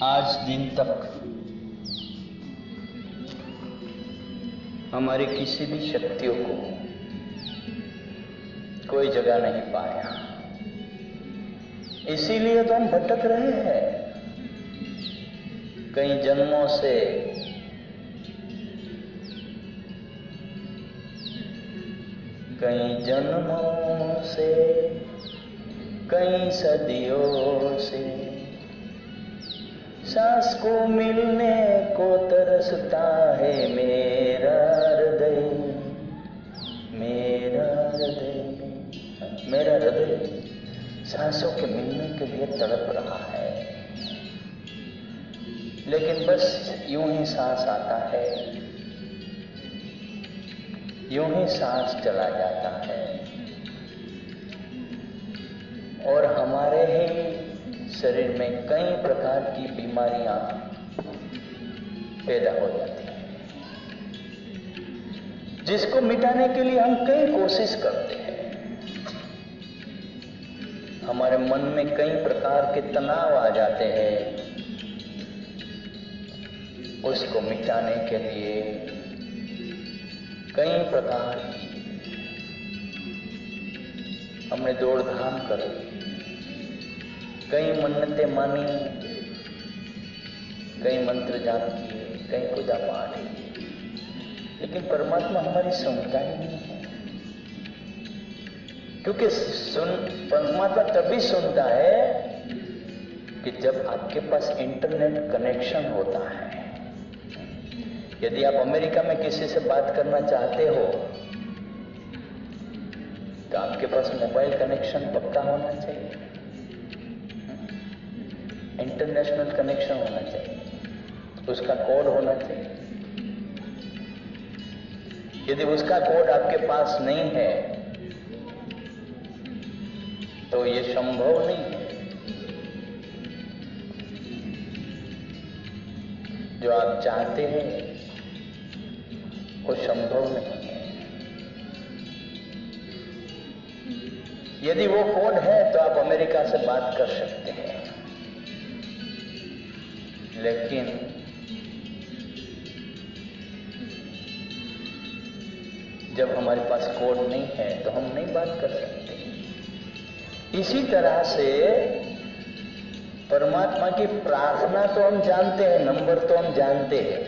आज दिन तक हमारी किसी भी शक्तियों को कोई जगह नहीं पाया, इसीलिए तो हम भटक रहे हैं कई जन्मों से। कई जन्मों से, कई सदियों से सांस को मिलने को तरसता है मेरा हृदय, मेरा हृदय, मेरा हृदय सांसों के मिलने के लिए तड़प रहा है। लेकिन बस यूं ही सांस आता है, यूं ही सांस चला जाता है और हमारे ही शरीर में कई प्रकार की बीमारियां पैदा हो जाती हैं, जिसको मिटाने के लिए हम कई कोशिश करते हैं। हमारे मन में कई प्रकार के तनाव आ जाते हैं, उसको मिटाने के लिए कई प्रकार की हमने दौड़ धाम करी, कई मन्नतें मानी, कई मंत्र जाप किए, कई पूजा पाठ किए, लेकिन परमात्मा हमारी सुनता ही नहीं है। क्योंकि परमात्मा तभी सुनता है कि जब आपके पास इंटरनेट कनेक्शन होता है। यदि आप अमेरिका में किसी से बात करना चाहते हो तो आपके पास मोबाइल कनेक्शन पक्का होना चाहिए, इंटरनेशनल कनेक्शन होना चाहिए, उसका कोड होना चाहिए। यदि उसका कोड आपके पास नहीं है तो ये संभव नहीं है। जो आप चाहते हैं वो संभव नहीं है। यदि वो कोड है तो आप अमेरिका से बात कर सकते हैं, लेकिन जब हमारे पास कोड नहीं है तो हम नहीं बात कर सकते। इसी तरह से परमात्मा की प्रार्थना तो हम जानते हैं, नंबर तो हम जानते हैं,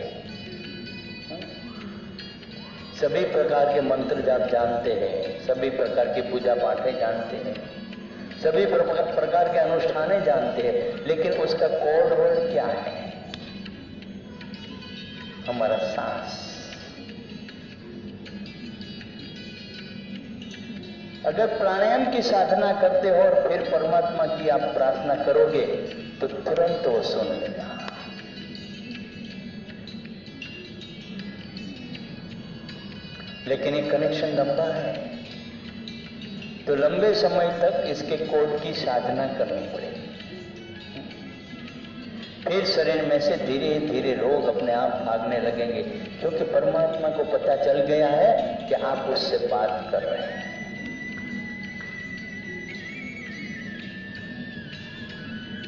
सभी प्रकार के मंत्र जाप जानते हैं, सभी प्रकार की पूजा पाठें जानते हैं, सभी प्रकार के अनुष्ठानें जानते हैं, लेकिन उसका कोड वर्ड क्या है? हमारा सांस। अगर प्राणायाम की साधना करते हो और फिर परमात्मा की आप प्रार्थना करोगे तो तुरंत वो सुन लेगा। लेकिन ये कनेक्शन लंबा है, तो लंबे समय तक इसके कोड की साधना करनी पड़ेगी। फिर शरीर में से धीरे धीरे रोग अपने आप भागने लगेंगे, क्योंकि परमात्मा को पता चल गया है कि आप उससे बात कर रहे हैं।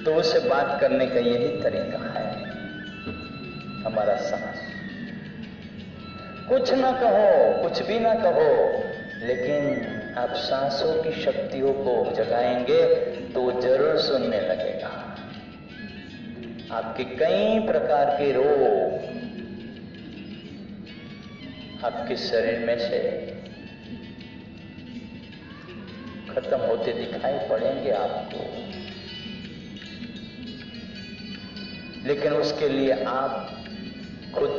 तो उससे बात करने का यही तरीका है, हमारा सांस। कुछ ना कहो, कुछ भी ना कहो, लेकिन आप सांसों की शक्तियों को जगाएंगे तो वो जरूर सुनने लगेगा। आपके कई प्रकार के रोग आपके शरीर में से खत्म होते दिखाई पड़ेंगे आपको, लेकिन उसके लिए आप खुद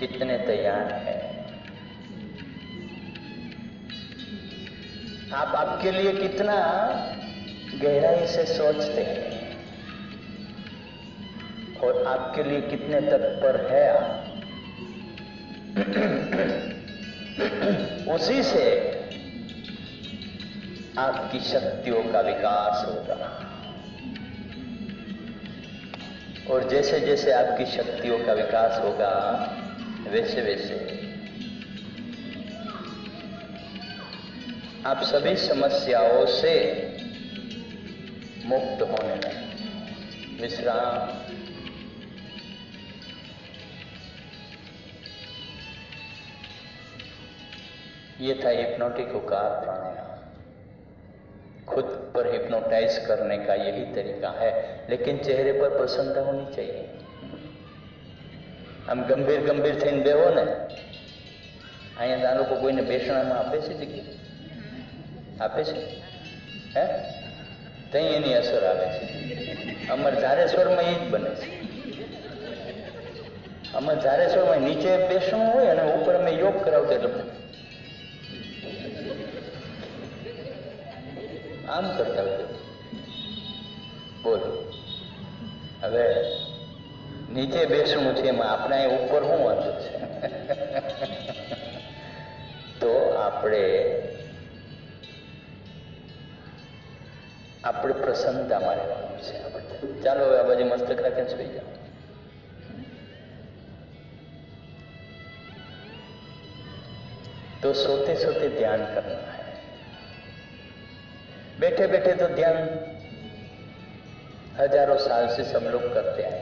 कितने तैयार हैं? आप आपके लिए कितना गहराई से सोचते हैं और आपके लिए कितने तत्पर है आप? उसी से आपकी शक्तियों का विकास होगा, और जैसे जैसे आपकी शक्तियों का विकास होगा वैसे वैसे आप सभी समस्याओं से मुक्त होने लगे। विश्राम। ये था हिप्नोटिक उकार प्राणायाम। खुद पर हिप्नोटाइज करने का यही तरीका है, लेकिन चेहरे पर प्रसन्नता होनी चाहिए। આમ ગંભીર ગંભીર થઈને બેહો ને, અહીંયા આ લોકો કોઈને બેસણામાં આપે છે જગ્યા? આપે છે? હે? તઈ એની અસર આવે છે. અમારે ધારેશ્વરમાં એ જ બને છે. અમારે ધારેશ્વરમાં નીચે બેસણું હોય અને ઉપર અમે યોગ કરાવતા એટલે આમ કરતા હોય. બોલો હવે નીચે બેસણું છે એમાં આપણે ઉપર શું વાંધો છે? તો આપણે પ્રસન્નતામાં રહેવાનું છે. આપણે ચાલો હવે આ બાજુ મસ્તક રાખીને સુઈ જાઓ. तो सोते सोते ध्यान करना है। बैठे बैठे तो ध्यान हजारों साल से सब लोग करते आए,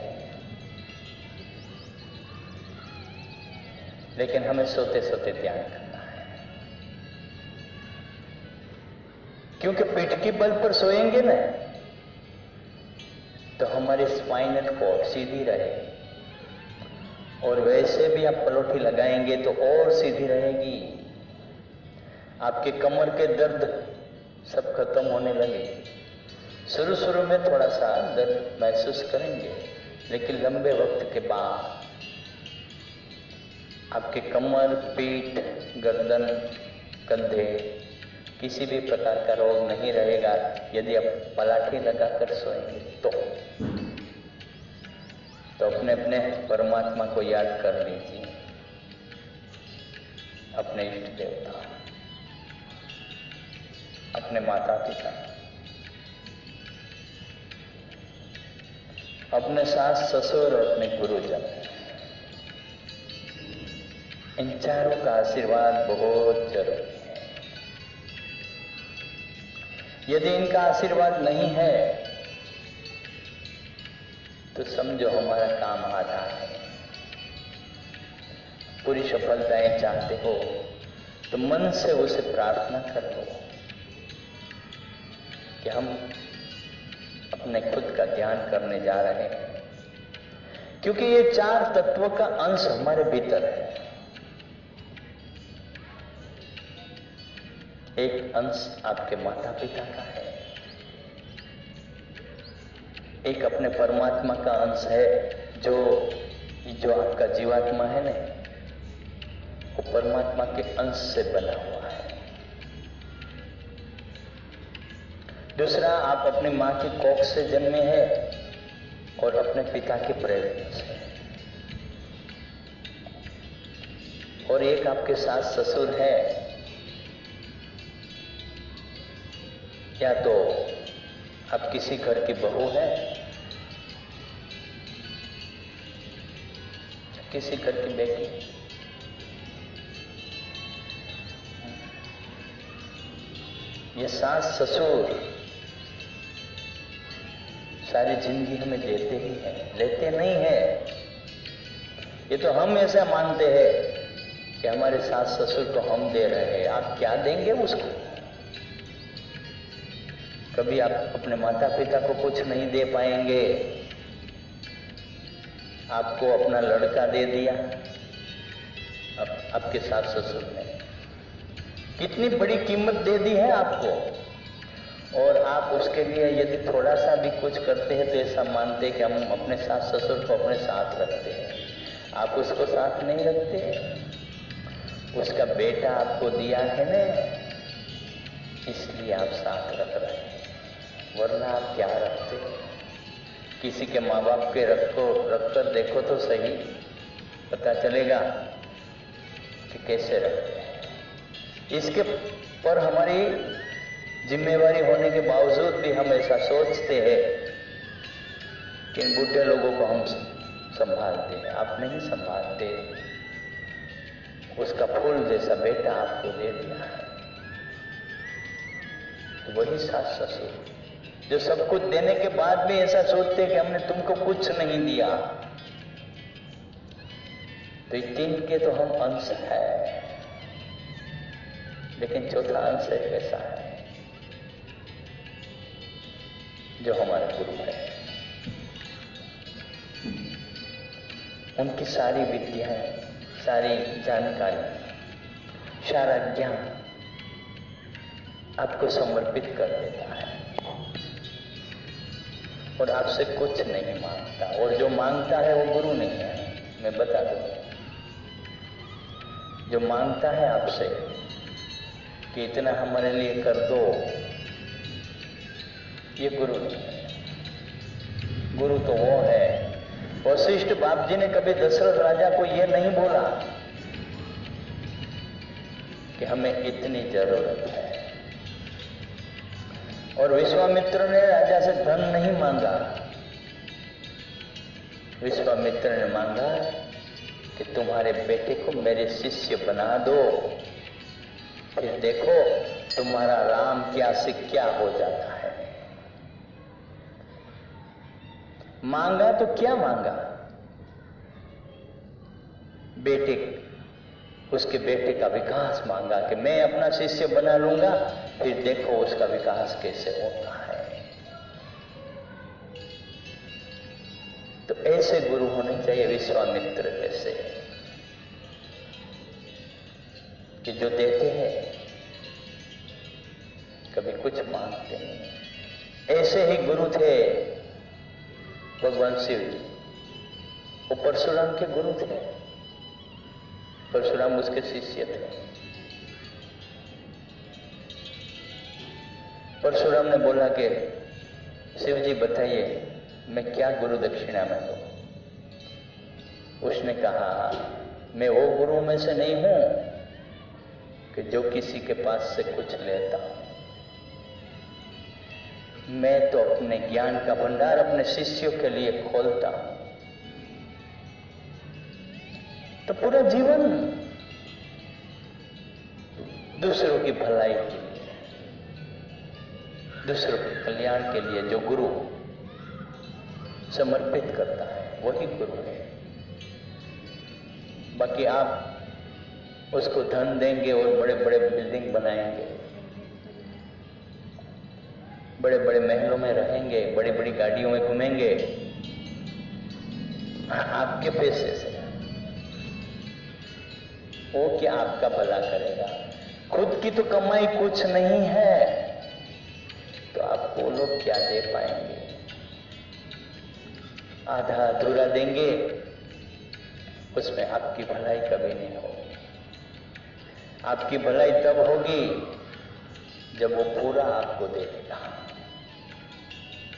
लेकिन हमें सोते सोते ध्यान करना है। क्योंकि पीठ के बल पर सोएंगे ना तो हमारी स्पाइनल कॉर्ड सीधी रहेगी, और वैसे भी आप पलोठी लगाएंगे तो और सीधी रहेगी। आपके कमर के दर्द सब खत्म होने लगे। शुरू शुरू में थोड़ा सा दर्द महसूस करेंगे, लेकिन लंबे वक्त के बाद आपके कमर, पीठ, गर्दन, कंधे किसी भी प्रकार का रोग नहीं रहेगा यदि आप पलाठी लगाकर सोएंगे। तो अपने अपने परमात्मा को याद कर लीजिए, अपने इष्ट देवता, अपने माता पिता, अपने सास ससुर और अपने गुरुजन, इन चारों का आशीर्वाद बहुत जरूरी है। यदि इनका आशीर्वाद नहीं है तो समझो हमारा काम आधा है। पूरी सफलताएं चाहते हो तो मन से उसे प्रार्थना कर लो कि हम अपने खुद का ध्यान करने जा रहे हैं, क्योंकि ये चार तत्वों का अंश हमारे भीतर है। एक अंश आपके माता पिता का है, एक अपने परमात्मा का अंश है, जो आपका जीवात्मा है ना, वो परमात्मा के अंश से बना हुआ है। दूसरा, आप अपनी मां की कोख से जन्मे हैं और अपने पिता के प्रेरणा से। और एक आपके सास ससुर है, या तो आप किसी घर की बहू है, किसी घर की बेटी। ये सास ससुर सारी जिंदगी हमें देते ही हैं, लेते नहीं हैं। ये तो हम ऐसा मानते हैं कि हमारे सास ससुर को हम दे रहे हैं। आप क्या देंगे उसको? कभी आप अपने माता पिता को कुछ नहीं दे पाएंगे। आपको अपना लड़का दे दिया आपके सास ससुर ने, कितनी बड़ी कीमत दे दी है आपको, और आप उसके लिए यदि थोड़ा सा भी कुछ करते हैं तो ऐसा मानते हैं कि हम अपने सास ससुर को अपने साथ रखते हैं। आप उसको साथ नहीं रखते। उसका बेटा आपको दिया है ना, इसलिए आप साथ रख रहे हैं, वरना आप क्या रखते? किसी के माँ बाप के रखकर देखो तो सही, पता चलेगा कि कैसे रखते हैं। इसके पर हमारी जिम्मेवारी होने के बावजूद भी हम ऐसा सोचते हैं कि इन बूढ़े लोगों को हम संभालते हैं। आप नहीं संभालते। उसका फूल जैसा बेटा आपको दे दिया है, तो वही सास ससुर जो सब कुछ देने के बाद भी ऐसा सोचते कि हमने तुमको कुछ नहीं दिया। तो ये तीन के तो हम अंश है, लेकिन चौथा अंश एक ऐसा है जो हमारे गुरु है। उनकी सारी विद्याएं, सारी जानकारी, सारा ज्ञान आपको समर्पित कर देता है और आपसे कुछ नहीं मांगता। और जो मांगता है वो गुरु नहीं है, मैं बता दूं। जो मांगता है आपसे कि इतना हमारे लिए कर दो, ये गुरु नहीं है। गुरु तो वो है। वशिष्ठ बाप जी ने कभी दशरथ राजा को ये नहीं बोला कि हमें इतनी जरूरत है। और विश्वामित्र ने राजा से धन नहीं मांगा। विश्वामित्र ने मांगा कि तुम्हारे बेटे को मेरे शिष्य बना दो, फिर देखो तुम्हारा राम क्या से क्या हो जाता है। मांगा तो क्या मांगा? बेटे, उसके बेटे का विकास मांगा कि मैं अपना शिष्य बना लूंगा, फिर देखो उसका विकास कैसे होता है। तो ऐसे गुरु होने चाहिए विश्वामित्र जैसे, कि जो देते हैं कभी कुछ मांगते नहीं। ऐसे ही गुरु थे भगवान शिव जी। वो परशुराम के गुरु थे। परशुराम उसके शिष्य थे। परशुराम ने बोला कि शिव जी बताइए मैं क्या गुरु दक्षिणा में दूं? उसने कहा मैं वो गुरु में से नहीं हूं कि जो किसी के पास से कुछ लेता हूं। मैं तो अपने ज्ञान का भंडार अपने शिष्यों के लिए खोलता हूं। तो पूरा जीवन दूसरों की भलाई के लिए, दूसरों के कल्याण के लिए जो गुरु समर्पित करता है वही गुरु है। बाकी आप उसको धन देंगे और बड़े बड़े बिल्डिंग बनाएंगे, बड़े बड़े महलों में रहेंगे, बड़ी बड़ी गाड़ियों में घूमेंगे, आपके पैसे से। वो क्या आपका भला करेगा? खुद की तो कमाई कुछ नहीं है, तो आपको लोग क्या दे पाएंगे? आधा अधूरा देंगे, उसमें आपकी भलाई कभी नहीं होगी। आपकी भलाई तब होगी जब वो पूरा आपको दे देगा।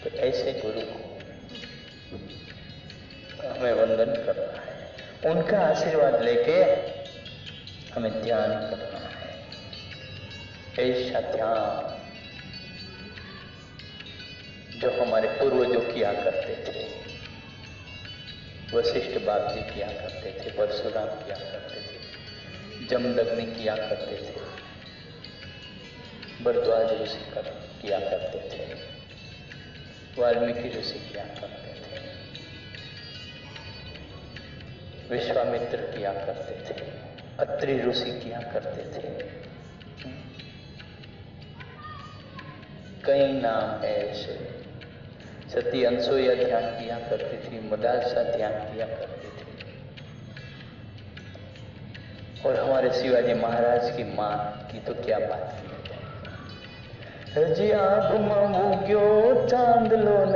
तो ऐसे गुरु को हमें वंदन करना है, उनका आशीर्वाद लेके हमें ध्यान करना है। ऐसा ध्यान जो हमारे पूर्वजों किया करते थे। वशिष्ठ बाप जी किया करते थे, परशुराम किया करते थे, जमदग्नि किया करते थे, भरद्वाज ऋषि किया करते थे, वाल्मीकि ऋषि किया करते थे, विश्वामित्र किया करते थे, अत्रि ऋषि किया करते थे। कई नाम है ऐसे। सती अनसुईया ध्यान किया करती थी, मदालसा ध्यान किया करती थी, और हमारे शिवाजी महाराज की मां की तो क्या बात की। हजी आँख में उग्यो चांदलो ने